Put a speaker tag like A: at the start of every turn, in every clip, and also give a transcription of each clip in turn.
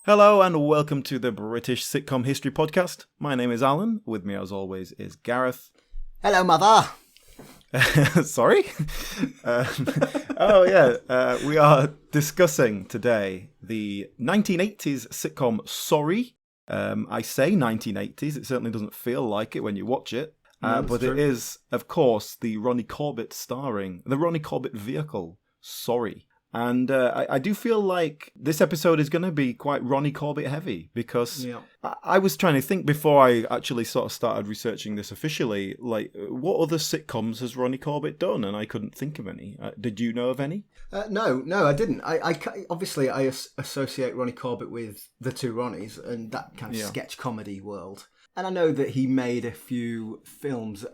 A: Hello and welcome to the British Sitcom History Podcast. My name is Alan. With me as always is Gareth.
B: Hello, mother.
A: Sorry? We are discussing today the 1980s sitcom Sorry. I say 1980s, it certainly doesn't feel like it when you watch it. But true. It is, of course, the Ronnie Corbett vehicle, Sorry. And I do feel like this episode is going to be quite Ronnie Corbett heavy because I was trying to think before I actually sort of started researching this officially, like what other sitcoms has Ronnie Corbett done? And I couldn't think of any. Did you know of any?
B: No, I didn't. I obviously I associate Ronnie Corbett with the two Ronnies and that kind of sketch comedy world. And I know that he made a few films.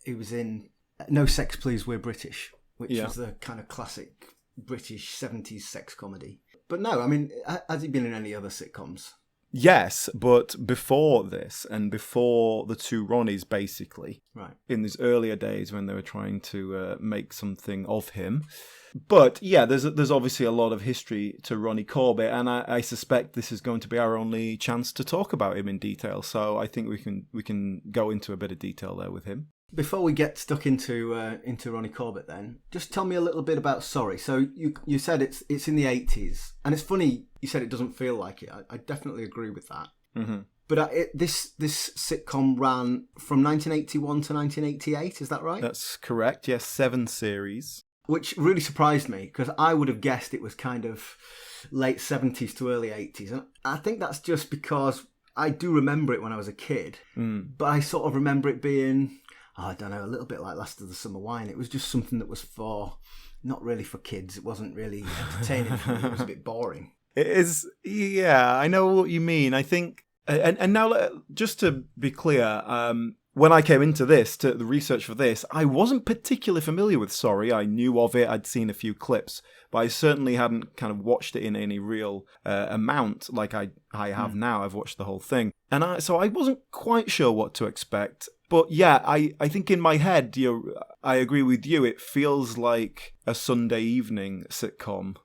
B: He was in No Sex Please We're British, which was the kind of classic British 70s sex comedy. But no, I mean, has he been in any other sitcoms?
A: Yes, but before this and before the two Ronnies, basically,
B: right,
A: in these earlier days when they were trying to make something of him. But yeah, there's obviously a lot of history to Ronnie Corbett, and I suspect this is going to be our only chance to talk about him in detail. So I think we can go into a bit of detail there with him.
B: Before we get stuck into Ronnie Corbett, then just tell me a little bit about Sorry. So you said it's in the 80s, and it's funny you said it doesn't feel like it. I definitely agree with that.
A: Mm-hmm.
B: But this sitcom ran from 1981 to 1988. Is that right?
A: That's correct. Yes, 7 series.
B: Which really surprised me because I would have guessed it was kind of late 70s to early 80s, and I think that's just because I do remember it when I was a kid, but I sort of remember it being, I don't know, a little bit like Last of the Summer Wine. It was just something that was not really for kids. It wasn't really entertaining for me. It was a bit boring.
A: It is, yeah, I know what you mean. I think, and now just to be clear, when I came into the research for this, I wasn't particularly familiar with Sorry. I knew of it. I'd seen a few clips, but I certainly hadn't kind of watched it in any real amount like I have now. I've watched the whole thing. And so I wasn't quite sure what to expect. But yeah, I think in my head, I agree with you. It feels like a Sunday evening sitcom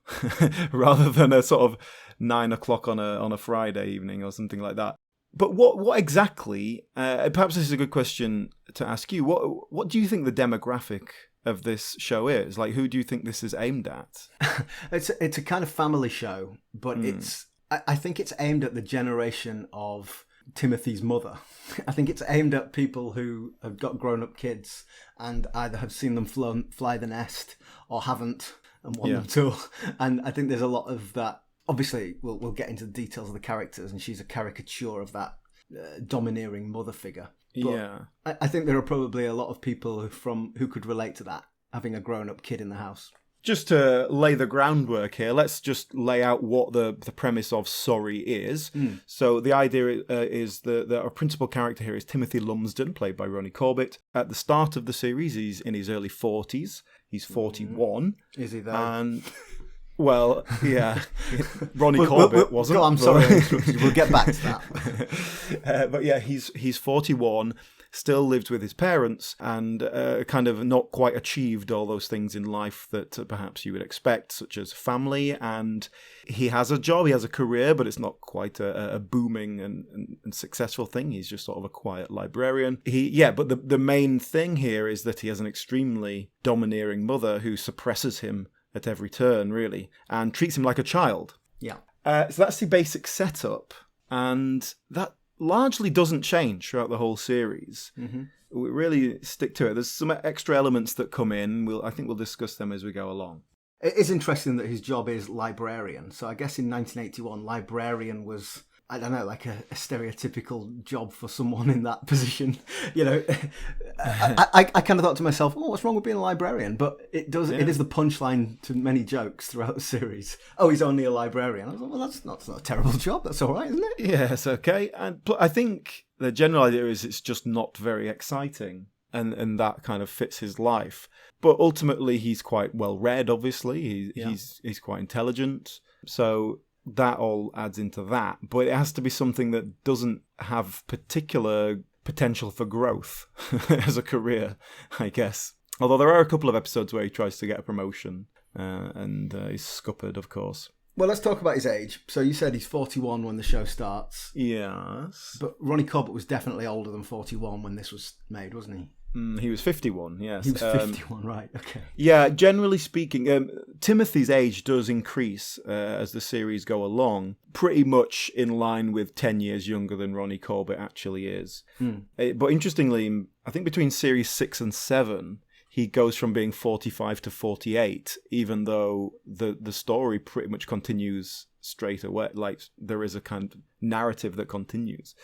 A: rather than a sort of 9 o'clock on a Friday evening or something like that. But what exactly? Perhaps this is a good question to ask you. What do you think the demographic of this show is? Like, who do you think this is aimed at?
B: It's a kind of family show, but I think it's aimed at the generation of Timothy's mother. I think it's aimed at people who have got grown-up kids and either have seen them fly the nest or haven't and want them to. And I think there's a lot of that. Obviously, we'll get into the details of the characters, and she's a caricature of that domineering mother figure. But I think there are probably a lot of people who could relate to that, having a grown-up kid in the house.
A: Just to lay the groundwork here, let's just lay out what the premise of Sorry is. So the idea is that our principal character here is Timothy Lumsden, played by Ronnie Corbett. At the start of the series, he's in his early 40s. He's 41.
B: Is he though?
A: And well, yeah, Ronnie Corbett wasn't.
B: I'm sorry, we'll get back to that.
A: But yeah, he's 41. Still lives with his parents and kind of not quite achieved all those things in life that perhaps you would expect, such as family. And he has a job, he has a career, but it's not quite a booming and successful thing. He's just sort of a quiet librarian. But the main thing here is that he has an extremely domineering mother who suppresses him at every turn, really, and treats him like a child.
B: Yeah.
A: So that's the basic setup. And that largely doesn't change throughout the whole series. Mm-hmm. We really stick to it. There's some extra elements that come in. I think we'll discuss them as we go along.
B: It is interesting that his job is librarian. So I guess in 1981, librarian was, I don't know, like a stereotypical job for someone in that position. I kind of thought to myself, what's wrong with being a librarian? But it is the punchline to many jokes throughout the series. Oh, he's only a librarian. I was like, well, that's not a terrible job. That's all right, isn't it?
A: Yeah, it's okay. And I think the general idea is it's just not very exciting. And that kind of fits his life. But ultimately, he's quite well read, obviously. He's quite intelligent. So that all adds into that. But it has to be something that doesn't have particular potential for growth as a career, I guess. Although there are a couple of episodes where he tries to get a promotion and he's scuppered, of course.
B: Well, let's talk about his age. So you said he's 41 when the show starts.
A: Yes.
B: But Ronnie Corbett was definitely older than 41 when this was made, wasn't he?
A: He was 51, yes.
B: He was 51, right, okay.
A: Yeah, generally speaking, Timothy's age does increase as the series go along, pretty much in line with 10 years younger than Ronnie Corbett actually is. But interestingly, I think between series 6 and 7, he goes from being 45 to 48, even though the story pretty much continues straight away. Like, there is a kind of narrative that continues.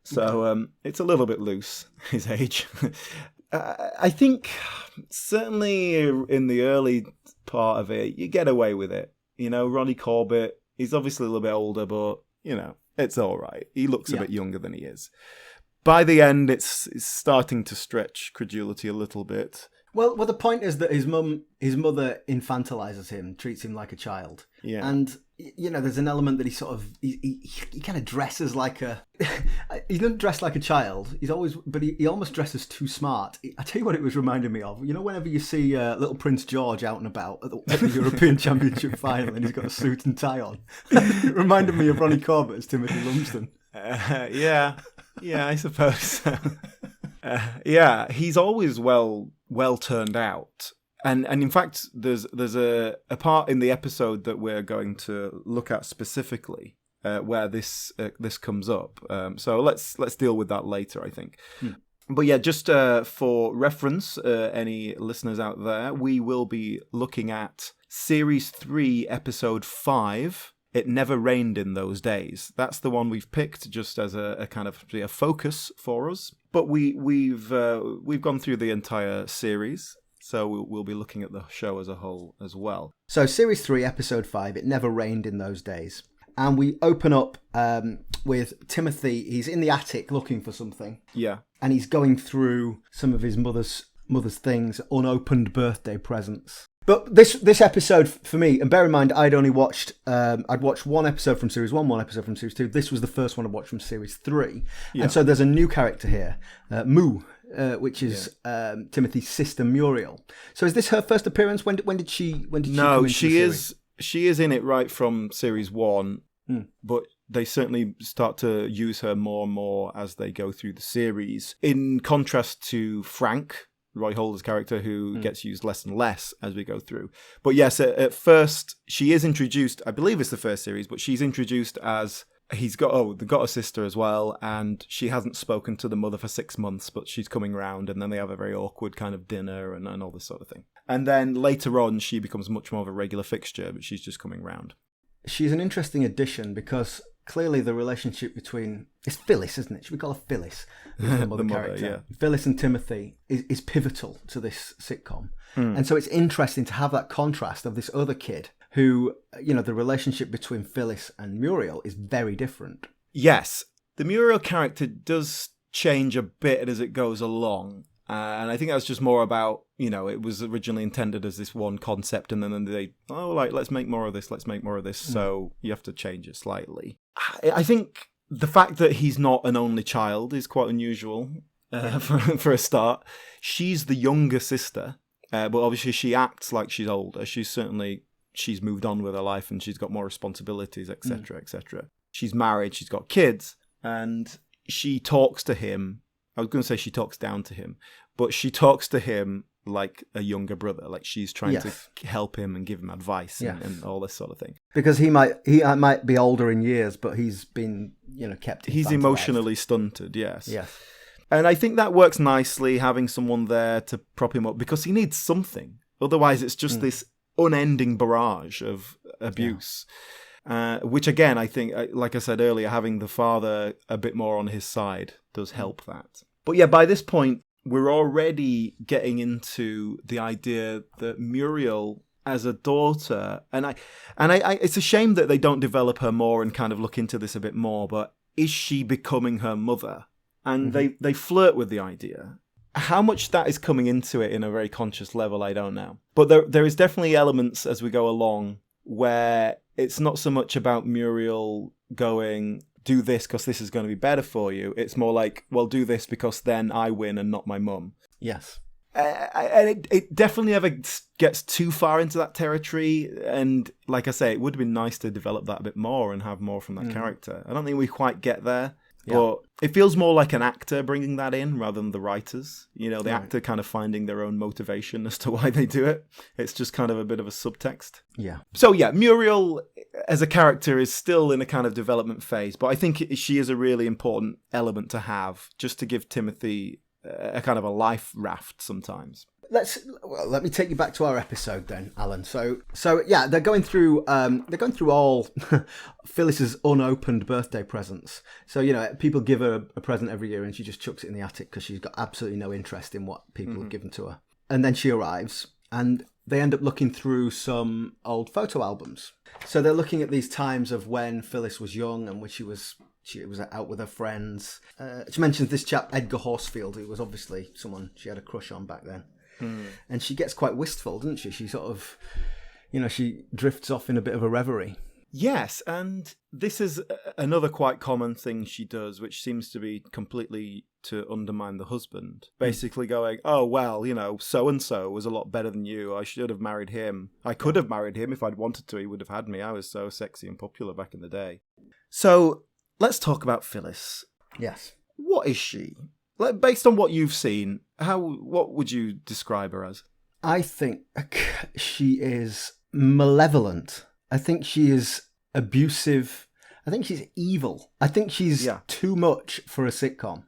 A: So it's a little bit loose, his age. I think certainly in the early part of it, you get away with it. You know, Ronnie Corbett, he's obviously a little bit older, but, you know, it's all right. He looks a bit younger than he is. By the end, it's starting to stretch credulity a little bit.
B: Well, the point is that his mother infantilizes him, treats him like a child.
A: Yeah.
B: And, you know, there's an element that he kind of dresses like he doesn't dress like a child. But he almost dresses too smart. I tell you what it was reminding me of. You know, whenever you see little Prince George out and about at the European Championship final and he's got a suit and tie on. It reminded me of Ronnie Corbett as Timothy Lumsden.
A: Yeah, I suppose. Yeah, he's always well turned out, and in fact, there's a part in the episode that we're going to look at specifically where this comes up. So let's deal with that later, I think. But yeah, just for reference, any listeners out there, we will be looking at Series 3, Episode 5. It Never Rained in Those Days. That's the one we've picked just as a kind of a focus for us. But we've gone through the entire series, so we'll be looking at the show as a whole as well.
B: So Series 3, Episode 5, It Never Rained in Those Days. And we open up with Timothy. He's in the attic looking for something. Yeah. And he's going through some of his mother's things, unopened birthday presents. But this episode, for me, and bear in mind, I'd watched one episode from Series 1, one episode from Series 2. This was the first one I watched from Series 3. Yeah. And so there's a new character here, Moo, which is Timothy's sister, Muriel. So is this her first appearance? When did she come into the series?
A: She is in it right from Series 1, but they certainly start to use her more and more as they go through the series. In contrast to Frank, Roy Holder's character, who gets used less and less as we go through. But yes, at first, she is introduced, I believe it's the first series, but she's introduced as, they've got a sister as well, and she hasn't spoken to the mother for 6 months, but she's coming round, and then they have a very awkward kind of dinner and all this sort of thing. And then later on, she becomes much more of a regular fixture, but she's just coming round.
B: She's an interesting addition because clearly the relationship between... It's Phyllis, isn't it? Should we call her Phyllis? The mother character. Yeah. Phyllis and Timothy is pivotal to this sitcom. And so it's interesting to have that contrast of this other kid who, you know, the relationship between Phyllis and Muriel is very different.
A: Yes. The Muriel character does change a bit as it goes along. And I think that's just more about, you know, it was originally intended as this one concept, and then let's make more of this, so you have to change it slightly. I think the fact that he's not an only child is quite unusual for a start. She's the younger sister, but obviously she acts like she's older. She's moved on with her life, and she's got more responsibilities, etc., etc. She's married, she's got kids, and she talks to him. I was going to say she talks down to him, but she talks to him like a younger brother, like she's trying to help him and give him advice and all this sort of thing.
B: Because he might be older in years, but he's been, you know, kept.
A: He's emotionally stunted, yes. Yes. And I think that works nicely, having someone there to prop him up, because he needs something. Otherwise, it's just this unending barrage of abuse. Yeah. Which again, I think, like I said earlier, having the father a bit more on his side does help that. But yeah, by this point, we're already getting into the idea that Muriel, as a daughter, and I, it's a shame that they don't develop her more and kind of look into this a bit more, but is she becoming her mother? And they flirt with the idea. How much that is coming into it in a very conscious level, I don't know. But there is definitely elements as we go along where it's not so much about Muriel going, do this because this is going to be better for you. It's more like, well, do this because then I win and not my mum.
B: Yes.
A: And it definitely never gets too far into that territory. And like I say, it would have been nice to develop that a bit more and have more from that character. I don't think we quite get there. Yeah. But it feels more like an actor bringing that in rather than the writers. You know, the actor kind of finding their own motivation as to why they do it. It's just kind of a bit of a subtext.
B: Yeah.
A: So yeah, Muriel as a character is still in a kind of development phase, but I think she is a really important element to have just to give Timothy a kind of a life raft sometimes.
B: Let me take you back to our episode then, Alan. So yeah, they're going through all Phyllis's unopened birthday presents. So, you know, people give her a present every year and she just chucks it in the attic because she's got absolutely no interest in what people have given to her. And then she arrives and they end up looking through some old photo albums. So they're looking at these times of when Phyllis was young and when she was out with her friends. She mentions this chap, Edgar Horsfield, who was obviously someone she had a crush on back then. And she gets quite wistful, doesn't she? She sort of, you know, she drifts off in a bit of a reverie.
A: Yes, and this is another quite common thing she does, which seems to be completely to undermine the husband. Basically going, oh, well, you know, so-and-so was a lot better than you. I should have married him. I could have married him if I'd wanted to. He would have had me. I was so sexy and popular back in the day. So let's talk about Phyllis.
B: Yes.
A: What is she? Like, based on what you've seen, what would you describe her as?
B: I think she is malevolent. I think she is abusive. I think she's evil. I think she's too much for a sitcom.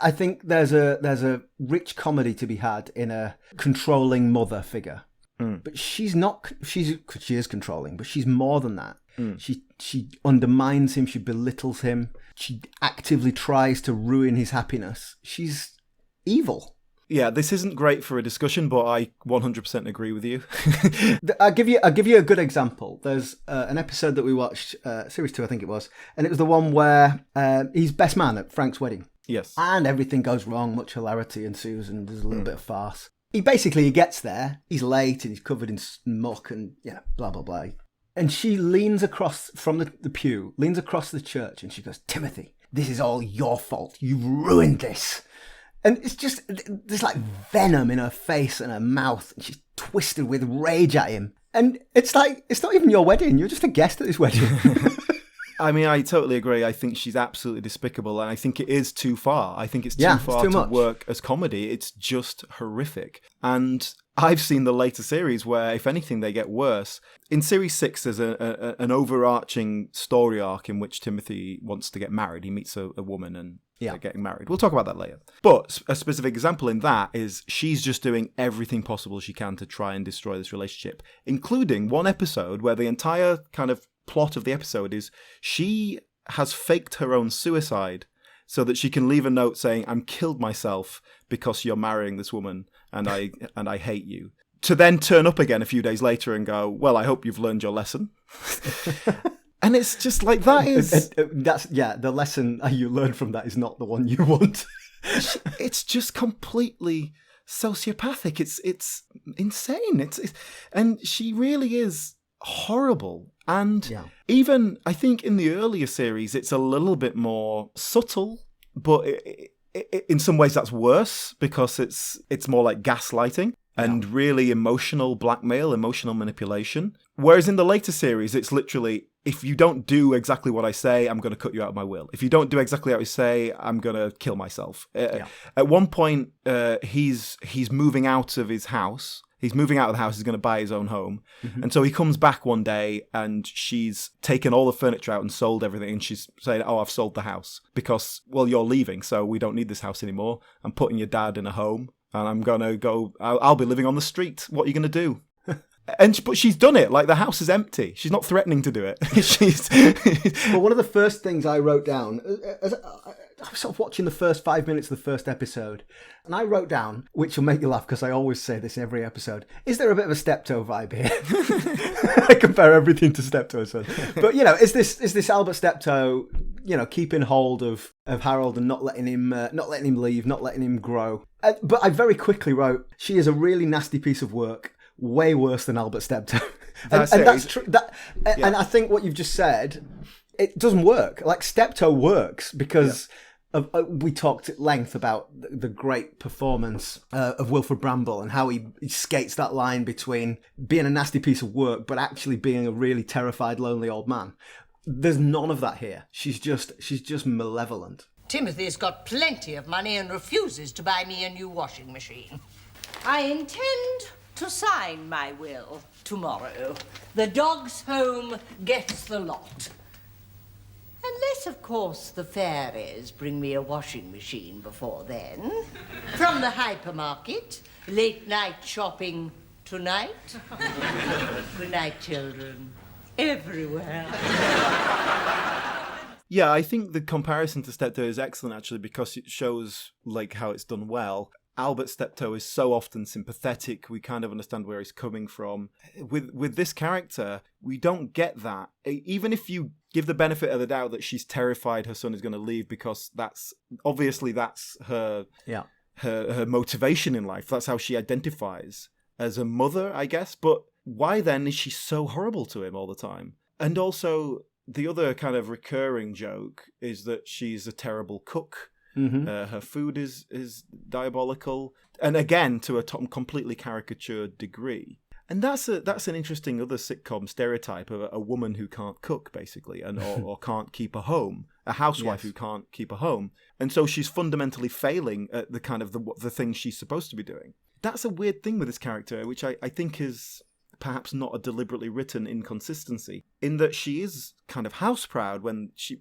B: I think there's a rich comedy to be had in a controlling mother figure. But she's not. She is controlling, but she's more than that. She undermines him. She belittles him. She actively tries to ruin his happiness. She's evil.
A: Yeah, this isn't great for a discussion, but I 100% agree with you.
B: I'll give you a good example. There's an episode that we watched, series 2, I think it was, and it was the one where he's best man at Frank's wedding.
A: Yes.
B: And everything goes wrong, much hilarity ensues, and there's a little bit of farce. He gets there, he's late, and he's covered in muck, and blah, blah, blah. And she leans across from the pew, leans across the church, and she goes, Timothy, this is all your fault. You've ruined this. And it's just, there's like venom in her face and her mouth. And she's twisted with rage at him. And it's like, it's not even your wedding. You're just a guest at this wedding.
A: I mean, I totally agree. I think she's absolutely despicable, and I think it is too far. I think it's too far to work as comedy. It's just horrific. And I've seen the later series where, if anything, they get worse. In Series 6, there's an overarching story arc in which Timothy wants to get married. He meets a woman and they're getting married. We'll talk about that later. But a specific example in that is she's just doing everything possible she can to try and destroy this relationship, including one episode where the entire kind of plot of the episode is she has faked her own suicide so that she can leave a note saying, I'm killed myself because you're marrying this woman and I hate you. To then turn up again a few days later and go, well, I hope you've learned your lesson. And it's just like, that is...
B: the lesson you learn from that is not the one you want.
A: It's just completely sociopathic. It's insane. And she really is horrible. And even, I think in the earlier series, it's a little bit more subtle, but in some ways that's worse because it's more like gaslighting and really emotional blackmail, emotional manipulation. Whereas in the later series, it's literally, if you don't do exactly what I say, I'm going to cut you out of my will. If you don't do exactly what I say, I'm going to kill myself. At one point, he's moving out of his house. He's moving out of the house. He's going to buy his own home. Mm-hmm. And so he comes back one day and she's taken all the furniture out and sold everything. And she's saying, oh, I've sold the house because, well, you're leaving. So we don't need this house anymore. I'm putting your dad in a home and I'm going to go, I'll be living on the street. What are you going to do? But she's done it. Like, the house is empty. She's not threatening to do it.
B: Well, one of the first things I wrote down, I was sort of watching the first 5 minutes of the first episode, and I wrote down, which will make you laugh because I always say this in every episode, is there a bit of a Steptoe vibe here? I compare everything to Steptoe. So. But, is this Albert Steptoe, keeping hold of Harold and not letting him leave, not letting him grow? But I very quickly wrote, she is a really nasty piece of work. Way worse than Albert Steptoe. And that's true. And I think what you've just said, it doesn't work. Like, Steptoe works because We talked at length about the great performance of Wilfred Bramble and how he skates that line between being a nasty piece of work but actually being a really terrified, lonely old man. There's none of that here. She's just malevolent.
C: Timothy's got plenty of money and refuses to buy me a new washing machine. I intend to sign my will tomorrow. The dog's home gets the lot. Unless, of course, the fairies bring me a washing machine before then. From the hypermarket, late night shopping tonight. Good night, children. Everywhere.
A: Yeah, I think the comparison to Steptoe is excellent, actually, because it shows like how it's done well. Albert Steptoe is so often sympathetic. We kind of understand where he's coming from. With this character, we don't get that. Even if you give the benefit of the doubt that she's terrified her son is going to leave, because that's her her motivation in life. That's how she identifies as a mother, I guess. But why then is she so horrible to him all the time? And also, the other kind of recurring joke is that she's a terrible cook. Mm-hmm. Her food is diabolical, and again to a completely caricatured degree. And that's an interesting other sitcom stereotype of a woman who can't cook, basically, and or can't keep a home, a housewife who can't keep a home, and so she's fundamentally failing at the kind of the things she's supposed to be doing. That's a weird thing with this character, which I think is perhaps not a deliberately written inconsistency, in that she is kind of house proud when she,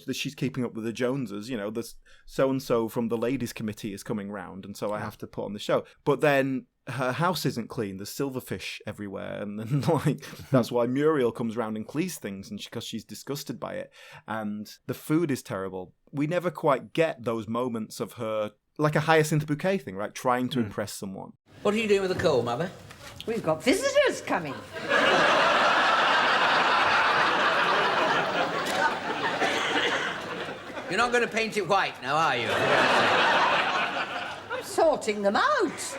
A: that she's keeping up with the Joneses, the so-and-so from the ladies committee is coming round, and so I have to put on the show. But then her house isn't clean, there's silverfish everywhere, and then that's why Muriel comes round and Cleese things, and because she's disgusted by it, and the food is terrible. We never quite get those moments of her, like a hyacinth bouquet thing, right, trying to impress someone.
D: What are you doing with the coal, Mother?
C: We've got visitors coming.
D: You're not going to paint it white now, are you?
C: I'm sorting them out.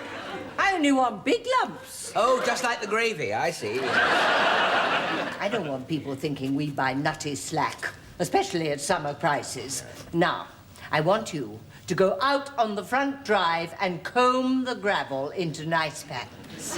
C: I only want big lumps.
D: Oh, just like the gravy, I see.
C: I don't want people thinking we buy nutty slack, especially at summer prices. Now, I want you to go out on the front drive and comb the gravel into nice patterns.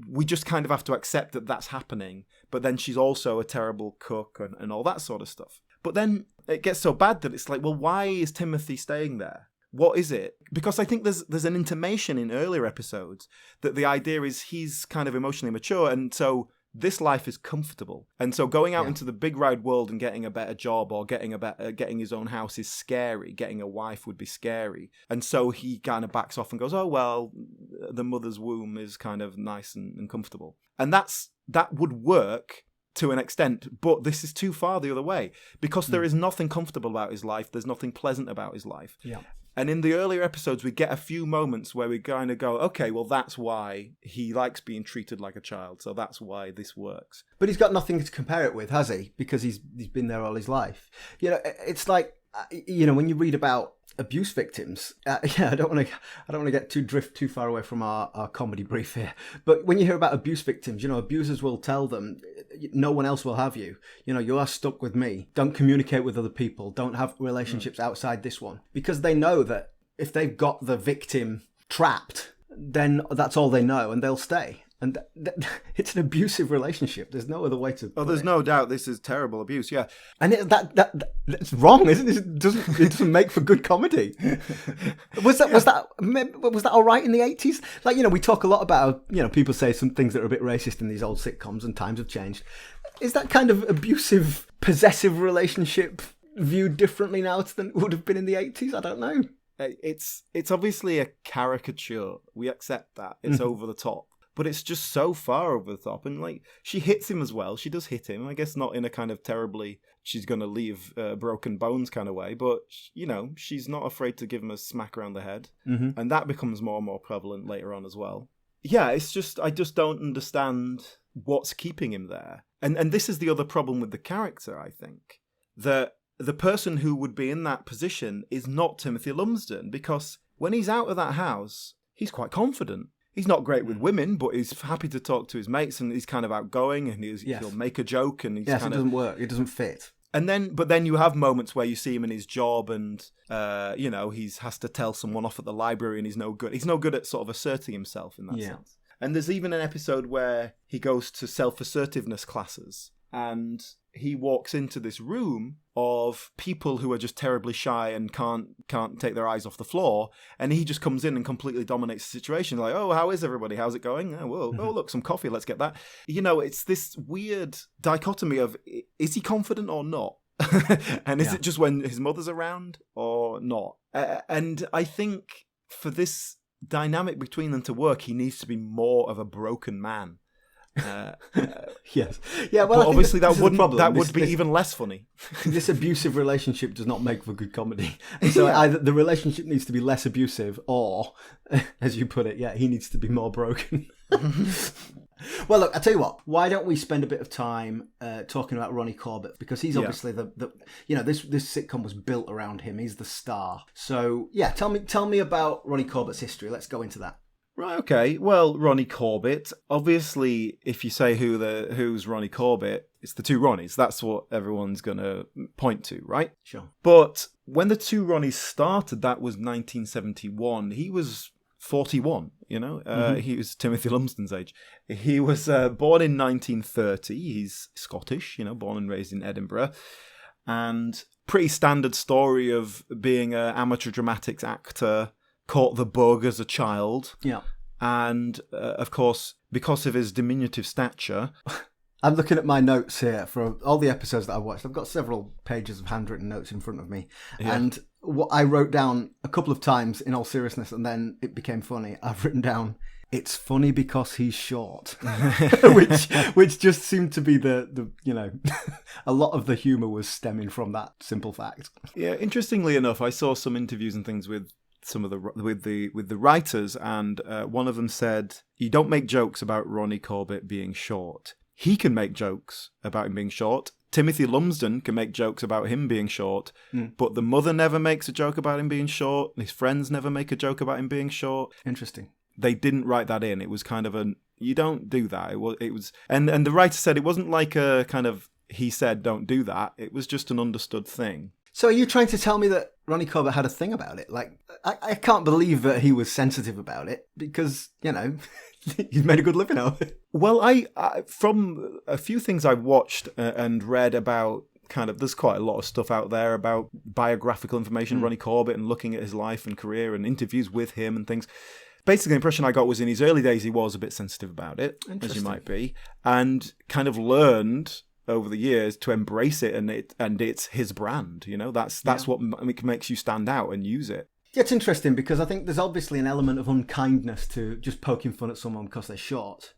A: We just kind of have to accept that that's happening, but then she's also a terrible cook and all that sort of stuff. But then it gets so bad that it's like, well, why is Timothy staying there? What is it? Because I think there's an intimation in earlier episodes that the idea is he's kind of emotionally mature, and so this life is comfortable. And so going out into the big wide world and getting a better job or getting his own house is scary. Getting a wife would be scary. And so he kind of backs off and goes, oh, well, the mother's womb is kind of nice and comfortable. And that would work to an extent, but this is too far the other way, because there is nothing comfortable about his life. There's nothing pleasant about his life. Yeah. And in the earlier episodes, we get a few moments where we kind of go, okay, well, that's why he likes being treated like a child. So that's why this works.
B: But he's got nothing to compare it with, has he? Because he's been there all his life. It's like, when you read about abuse victims, I don't want to get drift too far away from our comedy brief here. But when you hear about abuse victims, abusers will tell them, no one else will have you. You are stuck with me. Don't communicate with other people. Don't have relationships outside this one. Because they know that if they've got the victim trapped, then that's all they know and they'll stay. And it's an abusive relationship. There's no other way to.
A: Oh, there's no doubt this is terrible abuse. Yeah,
B: and that's wrong, isn't it? It doesn't make for good comedy. Was that all right in the 80s? Like, we talk a lot about, people say some things that are a bit racist in these old sitcoms, and times have changed. Is that kind of abusive, possessive relationship viewed differently now than it would have been in the 80s? I don't know.
A: It's obviously a caricature. We accept that. It's over the top. But it's just so far over the top. And, she hits him as well. She does hit him. I guess not in a kind of terribly, she's going to leave broken bones kind of way. But, she's not afraid to give him a smack around the head. Mm-hmm. And that becomes more and more prevalent later on as well. Yeah, it's just, I just don't understand what's keeping him there. And this is the other problem with the character, I think. That the person who would be in that position is not Timothy Lumsden. Because when he's out of that house, he's quite confident. He's not great with women, but he's happy to talk to his mates, and he's kind of outgoing, and he'll make a joke, and he's
B: it doesn't work. It doesn't fit.
A: But then you have moments where you see him in his job and, he has to tell someone off at the library and he's no good. He's no good at sort of asserting himself in that sense. And there's even an episode where he goes to self-assertiveness classes and he walks into this room of people who are just terribly shy and can't take their eyes off the floor, and he just comes in and completely dominates the situation. Like, oh, how is everybody? How's it going? Oh, whoa, oh, look, some coffee. Let's get that. It's this weird dichotomy of, is he confident or not? And is it just when his mother's around or not? And I think for this dynamic between them to work, he needs to be more of a broken man.
B: Yes. Yeah. Well,
A: but obviously that would be even less funny.
B: This abusive relationship does not make for good comedy. So either the relationship needs to be less abusive, or, as you put it, he needs to be more broken. Well, look, I tell you what. Why don't we spend a bit of time talking about Ronnie Corbett, because he's obviously this sitcom was built around him. He's the star. So tell me about Ronnie Corbett's history. Let's go into that.
A: Right, okay. Well, Ronnie Corbett. Obviously, if you say who's Ronnie Corbett, it's the two Ronnies. That's what everyone's going to point to, right?
B: Sure.
A: But when the two Ronnies started, that was 1971. He was 41, He was Timothy Lumsden's age. He was born in 1930. He's Scottish, born and raised in Edinburgh. And pretty standard story of being an amateur dramatics actor, caught the bug as a child.
B: Yeah.
A: And, of course, because of his diminutive stature...
B: I'm looking at my notes here for all the episodes that I've watched. I've got several pages of handwritten notes in front of me. Yeah. And what I wrote down a couple of times, in all seriousness, and then it became funny, I've written down, it's funny because he's short. which just seemed to be the a lot of the humour was stemming from that simple fact.
A: Yeah, interestingly enough, I saw some interviews and things with some of the writers, and one of them said, you don't make jokes about Ronnie Corbett being short. He can make jokes about him being short. Timothy Lumsden can make jokes about him being short, but the mother never makes a joke about him being short. His friends never make a joke about him being short.
B: Interesting.
A: They didn't write that in. It was kind of you don't do that. It was, and the writer said it wasn't like a kind of, he said don't do that. It was just an understood thing.
B: So are you trying to tell me that Ronnie Corbett had a thing about it? Like, I can't believe that he was sensitive about it, because, he's made a good living out of it.
A: Well, I from a few things I've watched and read about, there's quite a lot of stuff out there about biographical information of Ronnie Corbett and looking at his life and career and interviews with him and things. Basically, the impression I got was in his early days, he was a bit sensitive about it, as you might be, and kind of learned over the years to embrace it, and it's his brand. That's what makes you stand out and use it.
B: Yeah, it's interesting because I think there's obviously an element of unkindness to just poking fun at someone because they're short.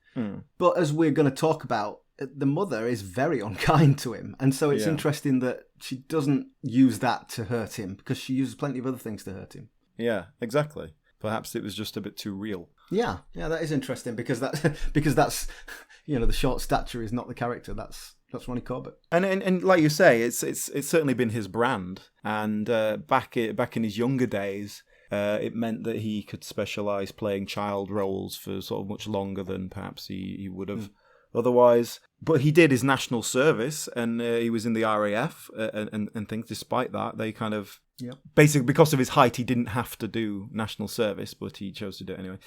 B: But as we're going to talk about, the mother is very unkind to him, and so it's interesting that she doesn't use that to hurt him, because she uses plenty of other things to hurt him.
A: Yeah, exactly. Perhaps it was just a bit too real.
B: Yeah, that is interesting because that's the short stature is not the character. That's Ronnie Corbett.
A: And like you say, it's certainly been his brand. And back in his younger days, it meant that he could specialise playing child roles for sort of much longer than perhaps he would have otherwise. But he did his national service, and he was in the RAF and things. Despite that, they kind of basically, because of his height, he didn't have to do national service, but he chose to do it anyway.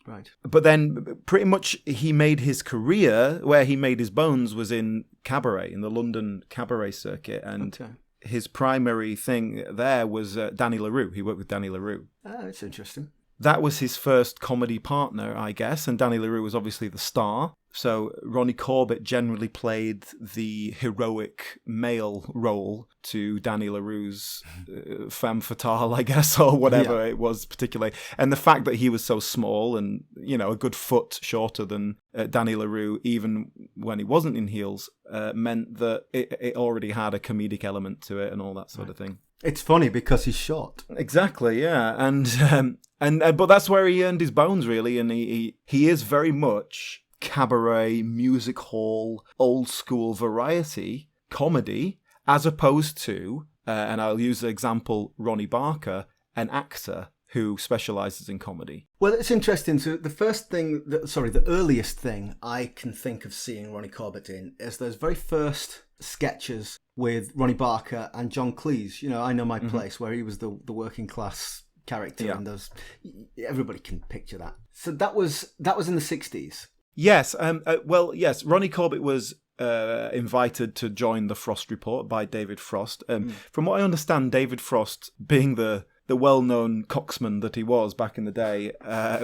B: Right.
A: But then pretty much he made his career, where he made his bones, was in cabaret, in the London cabaret circuit. And his primary thing there was Danny LaRue. He worked with Danny LaRue.
B: Oh, that's interesting.
A: That was his first comedy partner, I guess, and Danny LaRue was obviously the star. So Ronnie Corbett generally played the heroic male role to Danny LaRue's femme fatale, I guess, or whatever it was particularly. And the fact that he was so small and, a good foot shorter than Danny LaRue, even when he wasn't in heels, meant that it already had a comedic element to it and all that sort of thing.
B: It's funny because he's short.
A: Exactly, yeah. And but that's where he earned his bones, really. And he is very much cabaret, music hall, old school variety comedy, as opposed to, and I'll use the example, Ronnie Barker, an actor who specialises in comedy.
B: Well, it's interesting. So the earliest thing I can think of seeing Ronnie Corbett in is those very first sketches with Ronnie Barker and John Cleese. You know, I Know My Place, where he was the working class character, and those, everybody can picture that. So that was in the 60s.
A: Yes. Yes. Ronnie Corbett was invited to join the Frost Report by David Frost. From what I understand, David Frost, being the well-known coxman that he was back in the day,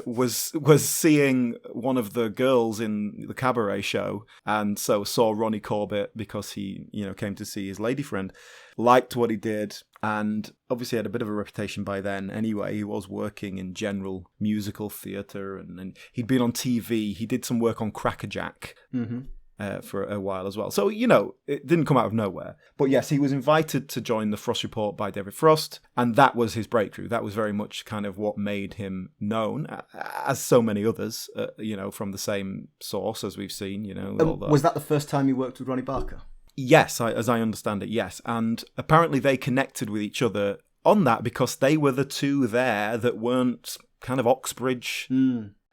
A: was seeing one of the girls in the cabaret show, and so saw Ronnie Corbett because he, came to see his lady friend, liked what he did, and obviously had a bit of a reputation by then. Anyway, he was working in general musical theatre, and he'd been on TV. He did some work on Crackerjack. For a while as well. So, it didn't come out of nowhere. But yes, he was invited to join the Frost Report by David Frost, and that was his breakthrough. That was very much kind of what made him known, as so many others, from the same source as we've seen,
B: Was that the first time you worked with Ronnie Barker?
A: Yes, as I understand it, yes. And apparently they connected with each other on that because they were the two there that weren't kind of Oxbridge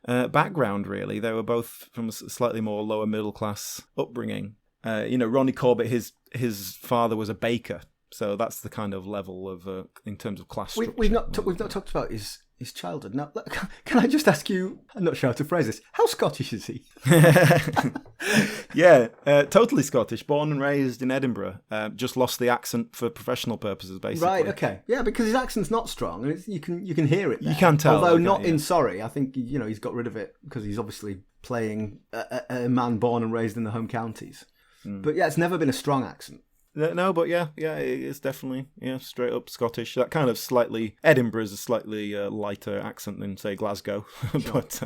A: background, really. They were both from a slightly more lower middle class upbringing. Ronnie Corbett, his father was a baker, so that's the kind of level of in terms of class structure.
B: We've not talked about his childhood. Now, can I just ask you? I'm not sure how to phrase this. How Scottish is he?
A: Yeah, totally Scottish. Born and raised in Edinburgh. Just lost the accent for professional purposes, basically.
B: Right. Okay. Yeah, because his accent's not strong. You can hear it there.
A: You can tell,
B: although not in Sorry. I think he's got rid of it because he's obviously playing a man born and raised in the home counties. But yeah, it's never been a strong accent.
A: No, but yeah, it's definitely straight up Scottish. That kind of slightly Edinburgh is a slightly lighter accent than say Glasgow, but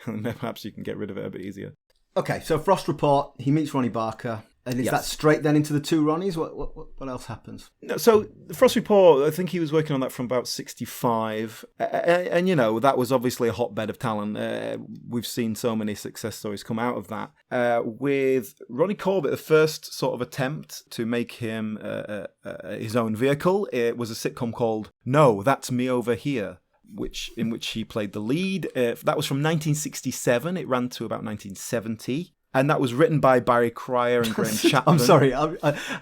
A: perhaps you can get rid of it a bit easier.
B: Okay, so Frost Report, he meets Ronnie Barker, and is that straight then into the two Ronnies? What else happens?
A: No, so the Frost Report, I think he was working on that from about 65, and that was obviously a hotbed of talent. We've seen so many success stories come out of that. With Ronnie Corbett, the first sort of attempt to make him his own vehicle, it was a sitcom called No, That's Me Over Here, in which he played the lead. That was from 1967. It ran to about 1970. And that was written by Barry Cryer and Graham Chapman.
B: I'm sorry,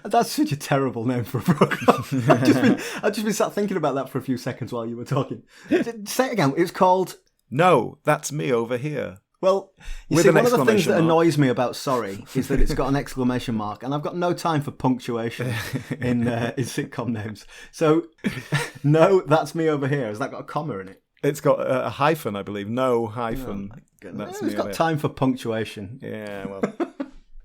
B: that's such a terrible name for a program. I've just been sat thinking about that for a few seconds while you were talking. Say it again. It's called
A: No, That's Me Over Here.
B: Well, you see, one of the things that annoys me about Sorry is that it's got an exclamation mark, and I've got no time for punctuation in sitcom names. So, No, That's Me Over Here. Has that got a comma in it?
A: It's got a hyphen, I believe. No hyphen.
B: That's me. It's got time for punctuation.
A: Yeah, well.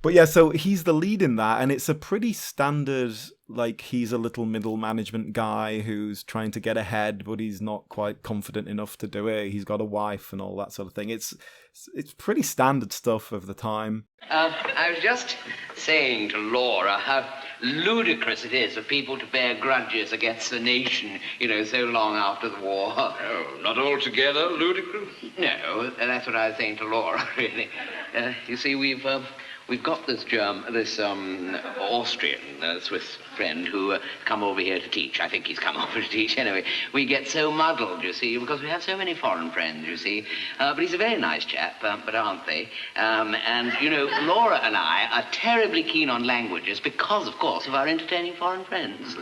A: But yeah, so he's the lead in that, and it's a pretty standard, he's a little middle management guy who's trying to get ahead, but he's not quite confident enough to do it. He's got a wife and all that sort of thing. It's pretty standard stuff of the time.
E: I was just saying to Laura how ludicrous it is for people to bear grudges against the nation, so long after the war.
F: Oh, not altogether ludicrous?
E: No, that's what I was saying to Laura, really. You see, we've got this Austrian Swiss friend who come over here to teach. I think he's come over to teach anyway. We get so muddled, you see, because we have so many foreign friends, you see. But he's a very nice chap, but aren't they? And, Laura and I are terribly keen on languages because, of course, of our entertaining foreign friends.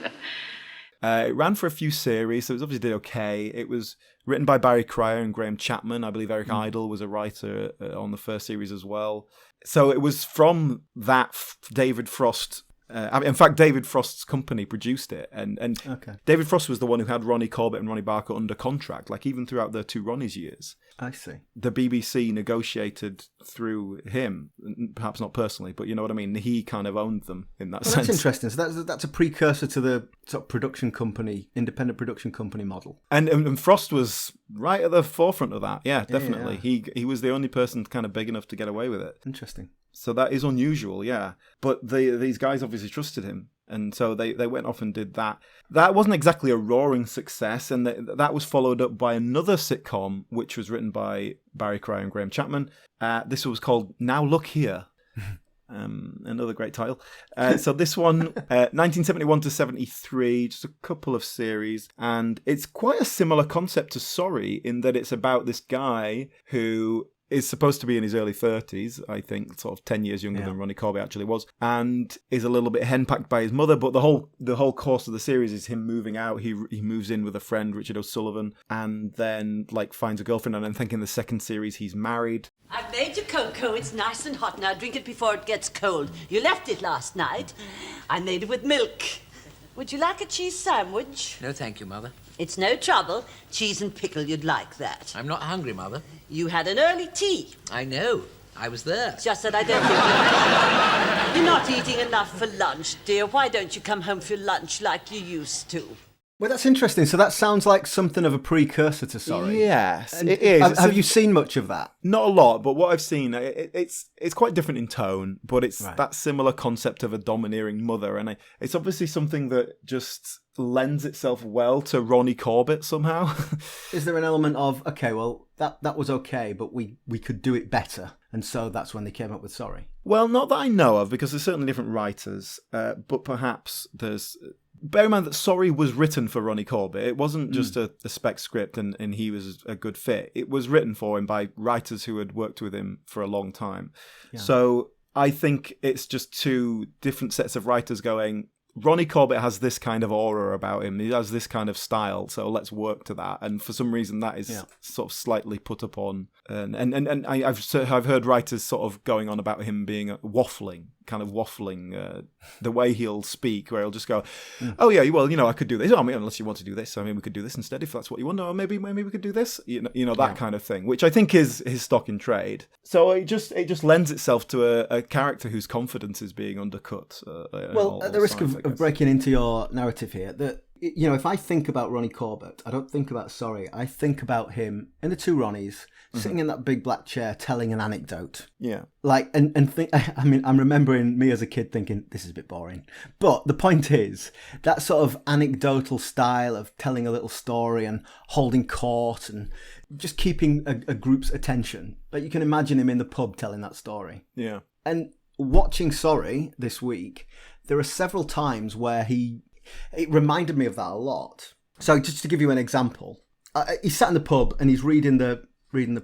A: It ran for a few series, so it obviously did okay. It was written by Barry Cryer and Graham Chapman. I believe Eric Idle was a writer on the first series as well. So it was from that David Frost. In fact, David Frost's company produced it, and
B: okay.
A: David Frost was the one who had Ronnie Corbett and Ronnie Barker under contract, even throughout the two Ronnies years.
B: I see.
A: The BBC negotiated through him, perhaps not personally, but you know what I mean. He kind of owned them in that sense.
B: That's interesting. So that's a precursor to the sort of production company, independent production company model.
A: And Frost was right at the forefront of that. Yeah, definitely. Yeah. He was the only person kind of big enough to get away with it.
B: Interesting.
A: So that is unusual, yeah. But these guys obviously trusted him. And so they went off and did that. That wasn't exactly a roaring success. And that was followed up by another sitcom, which was written by Barry Cryer and Graham Chapman. This was called Now Look Here. Another great title. So this one, 1971 to 73, just a couple of series. And it's quite a similar concept to Sorry in that it's about this guy who is supposed to be in his early 30s, I think, sort of 10 years younger than Ronnie Corbett actually was, and is a little bit henpacked by his mother, but the whole course of the series is him moving out. He moves in with a friend, Richard O'Sullivan, and then like finds a girlfriend, and I think in the second series he's married.
G: I've made you cocoa. It's nice and hot now. Drink it before it gets cold. You left it last night. I made it with milk. Would you like a cheese sandwich?
D: No, thank you, Mother.
G: It's no trouble. Cheese and pickle, you'd like that.
D: I'm not hungry, Mother.
G: You had an early tea.
D: I know. I was there.
G: It's just that I don't think you're not eating enough for lunch, dear. Why don't you come home for lunch like you used to?
B: Well, that's interesting. So that sounds like something of a precursor to Sorry.
A: Yes,
B: And
A: it is.
B: Have you seen much of that?
A: Not a lot, but what I've seen, it's quite different in tone, but it's that similar concept of a domineering mother, and it's obviously something that just lends itself well to Ronnie Corbett somehow.
B: Is there an element of, okay, well, that was okay, but we could do it better, and so that's when they came up with Sorry?
A: Well, not that I know of, because there's certainly different writers, but perhaps there's... Bear in mind that Sorry was written for Ronnie Corbett. It wasn't just a spec script and he was a good fit. It was written for him by writers who had worked with him for a long time. Yeah. So I think it's just two different sets of writers going, Ronnie Corbett has this kind of aura about him. He has this kind of style, so let's work to that. And for some reason, that is sort of slightly put upon. And I've heard writers sort of going on about him being waffling, the way he'll speak, where he'll just go, "Oh yeah, well, I could do this. I mean, unless you want to do this, I mean, we could do this instead if that's what you want. Or maybe we could do this. That kind of thing, which I think is his stock in trade. So it just lends itself to a character whose confidence is being undercut.
B: Well, at the risk of breaking into your narrative here, that if I think about Ronnie Corbett, I don't think about Sorry. I think about him and the two Ronnies sitting in that big black chair telling an anecdote.
A: Yeah.
B: Like, I'm remembering me as a kid thinking, this is a bit boring. But the point is, that sort of anecdotal style of telling a little story and holding court and just keeping a group's attention. But you can imagine him in the pub telling that story.
A: Yeah.
B: And watching Sorry this week, there are several times where it reminded me of that a lot. So just to give you an example, he sat in the pub and he's reading the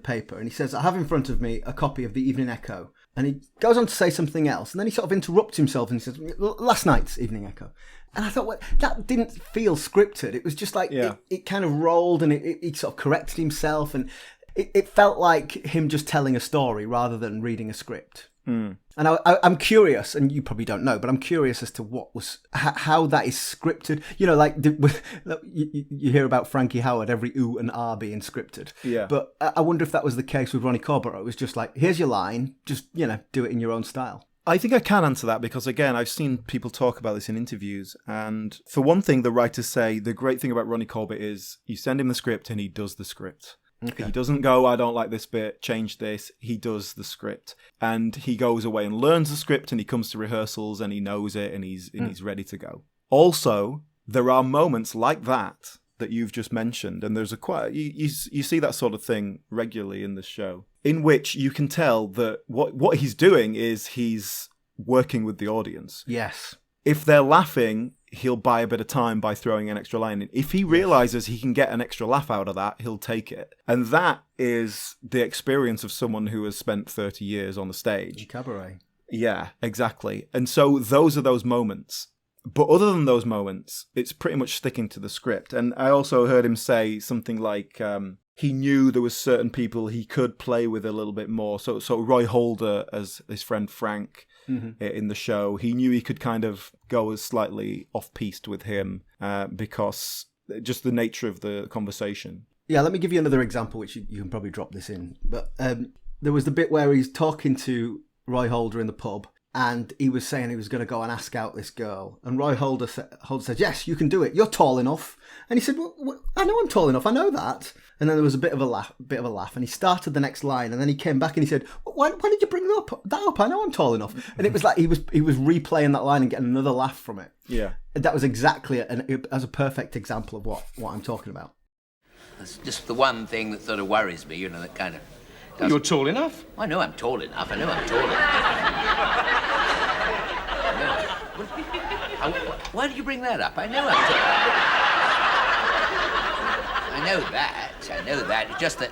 B: paper, and he says, I have in front of me a copy of the Evening Echo, and he goes on to say something else, and then he sort of interrupts himself and he says, last night's Evening Echo. And I thought, well, that didn't feel scripted. It was just like, it kind of rolled, and he sort of corrected himself, and it felt like him just telling a story rather than reading a script. And I'm curious, and you probably don't know, but I'm curious as to how that is scripted. You hear about Frankie Howard, every ooh and ah being scripted.
A: Yeah.
B: But I wonder if that was the case with Ronnie Corbett. It was just like, here's your line, just do it in your own style.
A: I think I can answer that because, again, I've seen people talk about this in interviews. And for one thing, the writers say the great thing about Ronnie Corbett is you send him the script and he does the script. Okay. He doesn't go, I don't like this bit, change this. He does the script. And he goes away and learns the script, and he comes to rehearsals and he knows it, and he's ready to go. Also, there are moments like that you've just mentioned, and there's you see that sort of thing regularly in the show, in which you can tell that what he's doing is he's working with the audience.
B: Yes.
A: If they're laughing, he'll buy a bit of time by throwing an extra line in. If he realizes he can get an extra laugh out of that, he'll take it. And that is the experience of someone who has spent 30 years on the stage.
B: Cabaret.
A: Yeah, exactly. And so those are those moments. But other than those moments, it's pretty much sticking to the script. And I also heard him say something like he knew there was certain people he could play with a little bit more. So Roy Holder as his friend Frank in the show, he knew he could kind of go as slightly off-piste with him because just the nature of the conversation.
B: Yeah, let me give you another example, which you can probably drop this in. But there was the bit where he's talking to Roy Holder in the pub, and he was saying he was going to go and ask out this girl. And Roy Holder said, yes, you can do it. You're tall enough. And he said, well, I know I'm tall enough. I know that. And then there was a bit of a laugh. And he started the next line. And then he came back and he said, why did you bring that up? I know I'm tall enough. And it was like he was replaying that line and getting another laugh from it.
A: Yeah.
B: And that was exactly as a perfect example of what I'm talking about.
D: That's just the one thing that sort of worries me, that kind of...
F: Well, you're tall enough.
D: I know I'm tall enough. I know I'm tall enough. Why did you bring that up? I know I'm tall. I know that. It's just that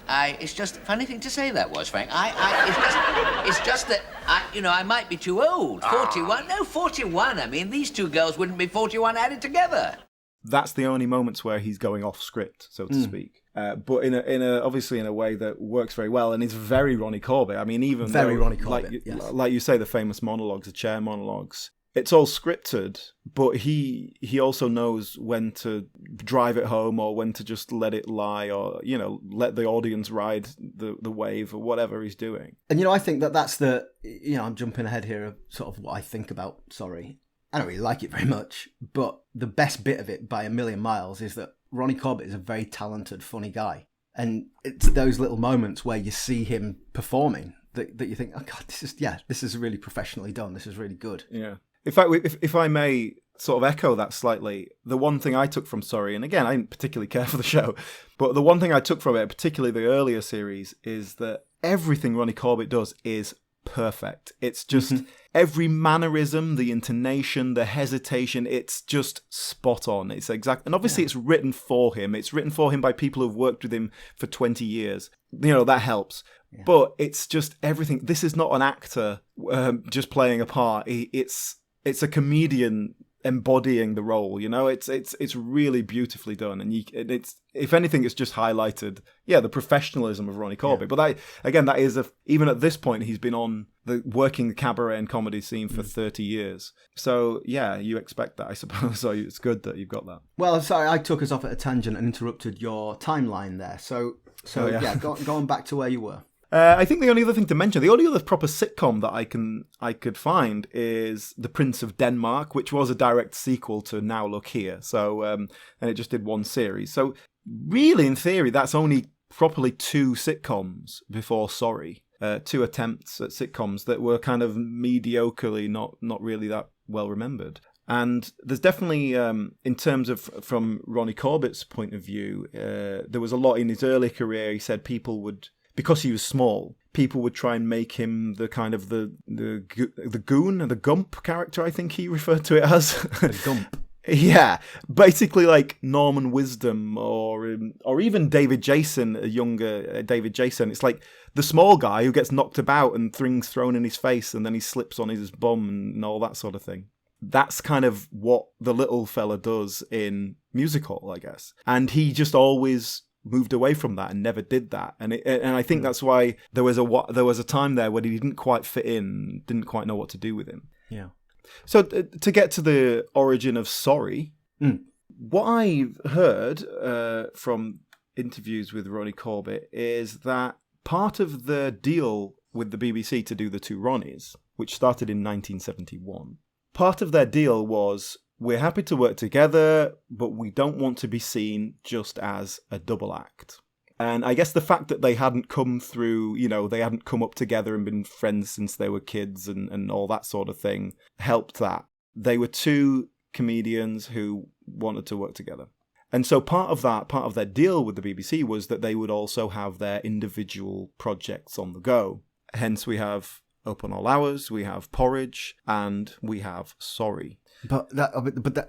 D: It's just a funny thing to say that was, Frank. It's just that, I might be too old. 41? No, 41. I mean, these two girls wouldn't be 41 added together.
A: That's the only moments where he's going off script, so to speak. But obviously in a way that works very well, and it's very Ronnie Corbett. I mean, even
B: very
A: though,
B: Ronnie Corbett,
A: like you say, the famous monologues, the chair monologues, it's all scripted, but he also knows when to drive it home or when to just let it lie, or let the audience ride the wave or whatever he's doing.
B: And I think that's I'm jumping ahead here of sort of what I think about Sorry. I don't really like it very much, but the best bit of it by a million miles is that Ronnie Corbett is a very talented, funny guy. And it's those little moments where you see him performing that you think, oh God, this is really professionally done. This is really good.
A: Yeah. In fact, if I may sort of echo that slightly, the one thing I took from Sorry, and again, I didn't particularly care for the show, but the one thing I took from it, particularly the earlier series, is that everything Ronnie Corbett does is perfect. It's just every mannerism, the intonation, the hesitation, it's just spot on. It's exact, and obviously it's written for him. It's written for him by people who've worked with him for 20 years. That helps. Yeah. But it's just everything. This is not an actor just playing a part. It's a comedian embodying the role. It's really beautifully done, and it's, if anything, it's just highlighted the professionalism of Ronnie Corbett. But that is even at this point, he's been on working the cabaret and comedy scene for 30 years. So you expect that, I suppose. So it's good that you've got that.
B: Well, sorry, I took us off at a tangent and interrupted your timeline there. So going back to where you were.
A: I think the only other thing to mention, the only other proper sitcom that I could find is The Prince of Denmark, which was a direct sequel to Now Look Here. So, and it just did one series. So really, in theory, that's only properly two sitcoms before Sorry. Two attempts at sitcoms that were kind of mediocrely, not really that well remembered. And there's definitely, in terms of from Ronnie Corbett's point of view, there was a lot in his early career. He said people would, because he was small, people would try and make him the kind of the goon, the Gump character, I think he referred to it as.
B: The Gump.
A: Yeah, basically like Norman Wisdom or even David Jason, a younger David Jason. It's like the small guy who gets knocked about and things thrown in his face and then he slips on his bum and all that sort of thing. That's kind of what the little fella does in Music Hall, I guess. And he just always moved away from that and never did that. And I think that's why there was a time there when he didn't quite fit in, didn't quite know what to do with him.
B: Yeah.
A: So to get to the origin of Sorry, what I've heard from interviews with Ronnie Corbett is that part of the deal with the BBC to do the two Ronnies, which started in 1971, part of their deal was, we're happy to work together, but we don't want to be seen just as a double act. And I guess the fact that they hadn't come through, they hadn't come up together and been friends since they were kids and all that sort of thing helped that. They were two comedians who wanted to work together. And so part of their deal with the BBC was that they would also have their individual projects on the go. Hence we have Open All Hours, we have Porridge, and we have Sorry.
B: But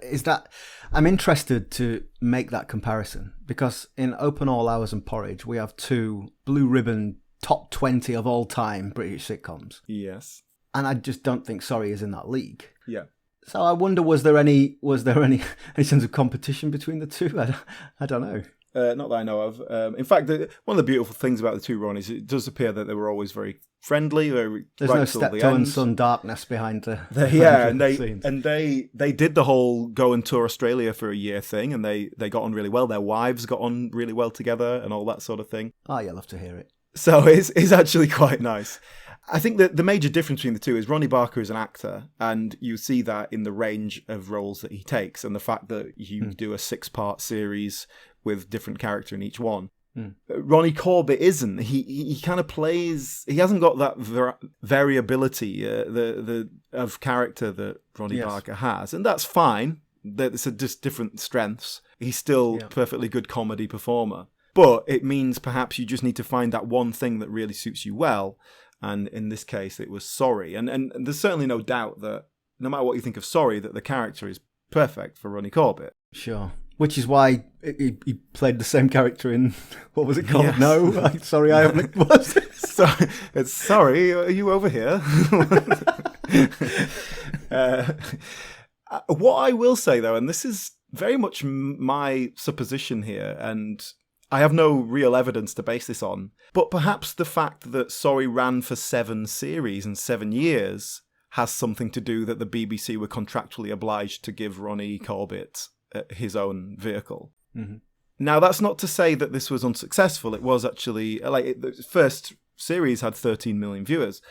B: is that I'm interested to make that comparison, because in Open All Hours and Porridge we have two blue ribbon top 20 of all time British sitcoms.
A: Yes.
B: And I just don't think Sorry is in that league.
A: Yeah.
B: So I wonder, was there any sense of competition between the two? I don't know.
A: Not that I know of. In fact, one of the beautiful things about the two Ronnies, it does appear that they were always very friendly. There's
B: no Steptoe and Son darkness behind the
A: scenes. And they did the whole go and tour Australia for a year thing, and they got on really well. Their wives got on really well together, and all that sort of thing.
B: Oh, you'll love to hear it.
A: So it's actually quite nice. I think that the major difference between the two is Ronnie Barker is an actor, and you see that in the range of roles that he takes, and the fact that you do a 6-part series with different character in each one. Ronnie Corbett isn't. He kind of plays. He hasn't got that variability of character that Ronnie Barker has, and that's fine. It's just different strengths. He's still perfectly good comedy performer, but it means perhaps you just need to find that one thing that really suits you well. And in this case, it was Sorry. And there's certainly no doubt that no matter what you think of Sorry, that the character is perfect for Ronnie Corbett.
B: Sure. Which is why he played the same character in, what was it called?
A: Yes.
B: No, sorry, I haven't. Was it?
A: Sorry, are you over here? What I will say, though, and this is very much my supposition here, and I have no real evidence to base this on, but perhaps the fact that Sorry ran for 7 series and 7 years has something to do that the BBC were contractually obliged to give Ronnie Corbett his own vehicle.
B: Mm-hmm.
A: Now, that's not to say that this was unsuccessful. It was actually, the first series had 13 million viewers.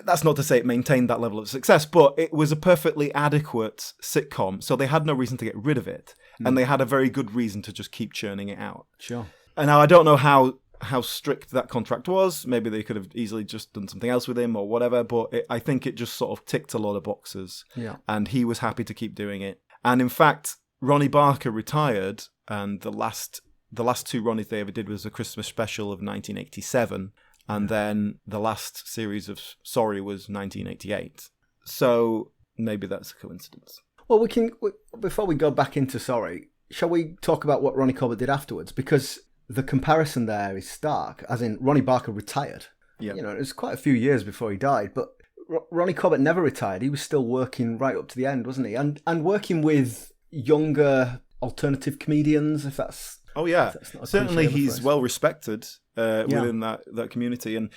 A: That's not to say it maintained that level of success, but it was a perfectly adequate sitcom, so they had no reason to get rid of it, and they had a very good reason to just keep churning it out.
B: Sure.
A: And now I don't know how strict that contract was. Maybe they could have easily just done something else with him or whatever, but I think it just sort of ticked a lot of boxes, and he was happy to keep doing it. And in fact, Ronnie Barker retired, and the last 2 Ronnies they ever did was a Christmas special of 1987, and then the last series of Sorry was 1988. So maybe that's a coincidence.
B: Well, before we go back into Sorry, shall we talk about what Ronnie Corbett did afterwards? Because the comparison there is stark, as in Ronnie Barker retired.
A: Yeah.
B: It was quite a few years before he died, but Ronnie Corbett never retired. He was still working right up to the end, wasn't he? And working with younger alternative comedians, if that's...
A: Oh, yeah. Certainly he's well respected within that community. And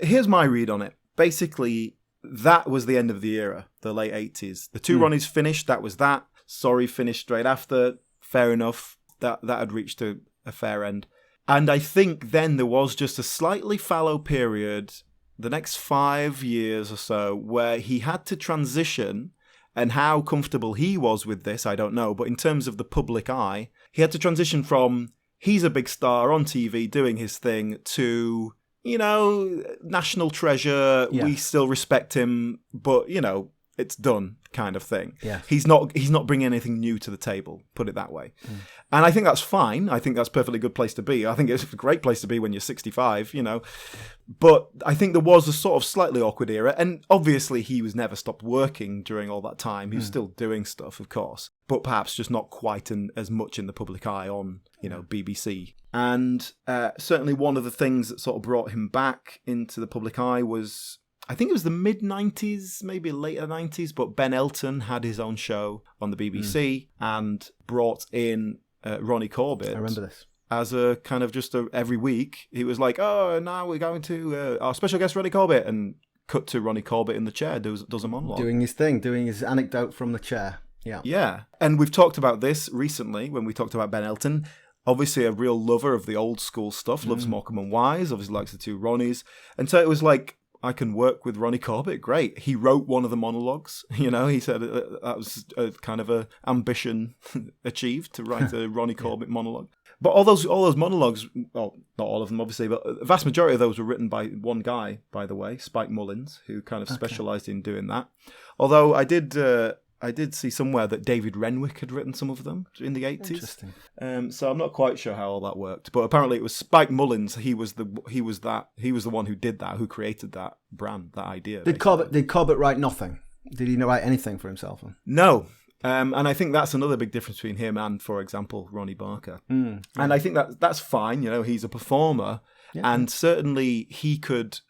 A: here's my read on it. Basically, that was the end of the era, the late 80s. The 2 Ronnies finished, that was that. Sorry finished straight after. Fair enough. That had reached a fair end. And I think then there was just a slightly fallow period, the next 5 years or so, where he had to transition. And how comfortable he was with this, I don't know. But in terms of the public eye, he had to transition from he's a big star on TV doing his thing to, national treasure. Yeah. We still respect him, but, it's done kind of thing.
B: Yeah.
A: He's not bringing anything new to the table, put it that way. And I think that's fine. I think that's a perfectly good place to be. I think it's a great place to be when you're 65, But I think there was a sort of slightly awkward era. And obviously he was never stopped working during all that time. He was still doing stuff, of course, but perhaps just not quite as much in the public eye on, BBC. And certainly one of the things that sort of brought him back into the public eye was... I think it was the mid-90s, maybe later 90s, but Ben Elton had his own show on the BBC and brought in Ronnie Corbett.
B: I remember this.
A: As a kind of every week, he was like, oh, now we're going to our special guest Ronnie Corbett, and cut to Ronnie Corbett in the chair, does a monologue.
B: Doing his thing, doing his anecdote from the chair. Yeah.
A: Yeah. And we've talked about this recently when we talked about Ben Elton. Obviously a real lover of the old school stuff, loves Morecambe and Wise, obviously likes the 2 Ronnies. And so it was like, I can work with Ronnie Corbett. Great. He wrote one of the monologues. He said that was a kind of a ambition achieved to write a Ronnie Corbett monologue. But all those monologues, well, not all of them, obviously, but the vast majority of those were written by one guy, by the way, Spike Mullins, who kind of specialised in doing that. Although I did see somewhere that David Renwick had written some of them in the 80s.
B: Interesting.
A: So I'm not quite sure how all that worked, but apparently it was Spike Mullins. He was the one who did that, who created that brand, that idea.
B: Did Corbett write nothing? Did he not write anything for himself?
A: No. And I think that's another big difference between him and, for example, Ronnie Barker. And I think that's fine. He's a performer, and certainly he could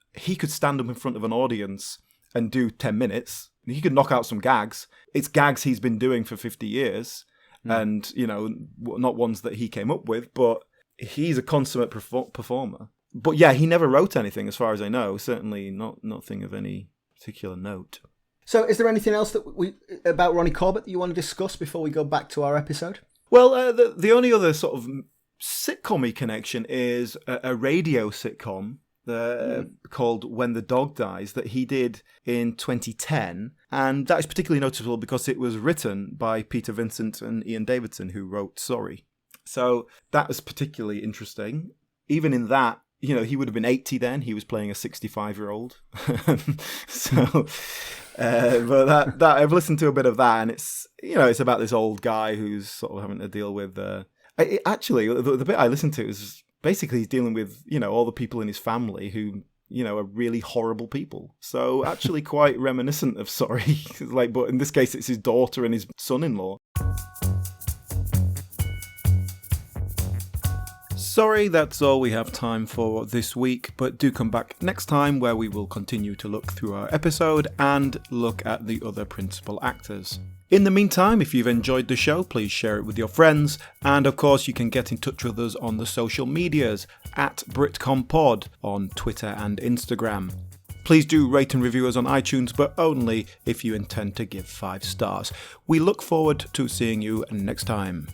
A: stand up in front of an audience and do 10 minutes. He could knock out some gags. It's gags he's been doing for 50 years, and not ones that he came up with, but he's a consummate performer. But yeah, he never wrote anything, as far as I know. Certainly nothing of any particular note.
B: So, is there anything else about Ronnie Corbett that you want to discuss before we go back to our episode?
A: Well, the only other sort of sitcom-y connection is a radio sitcom called When the Dog Dies that he did in 2010, and that is particularly noticeable because it was written by Peter Vincent and Ian Davidson, who wrote Sorry. So that was particularly interesting. Even in that, he would have been 80 then. He was playing a 65-year-old. So, but that I've listened to a bit of that, and it's about this old guy who's sort of having to deal with. Actually, the bit I listened to is basically he's dealing with all the people in his family who are really horrible people. So actually, quite reminiscent of Sorry. But in this case, it's his daughter and his son-in-law. Sorry, that's all we have time for this week, but do come back next time where we will continue to look through our episode and look at the other principal actors. In the meantime, if you've enjoyed the show, please share it with your friends, and of course you can get in touch with us on the social medias at BritcomPod on Twitter and Instagram. Please do rate and review us on iTunes, but only if you intend to give 5 stars. We look forward to seeing you next time.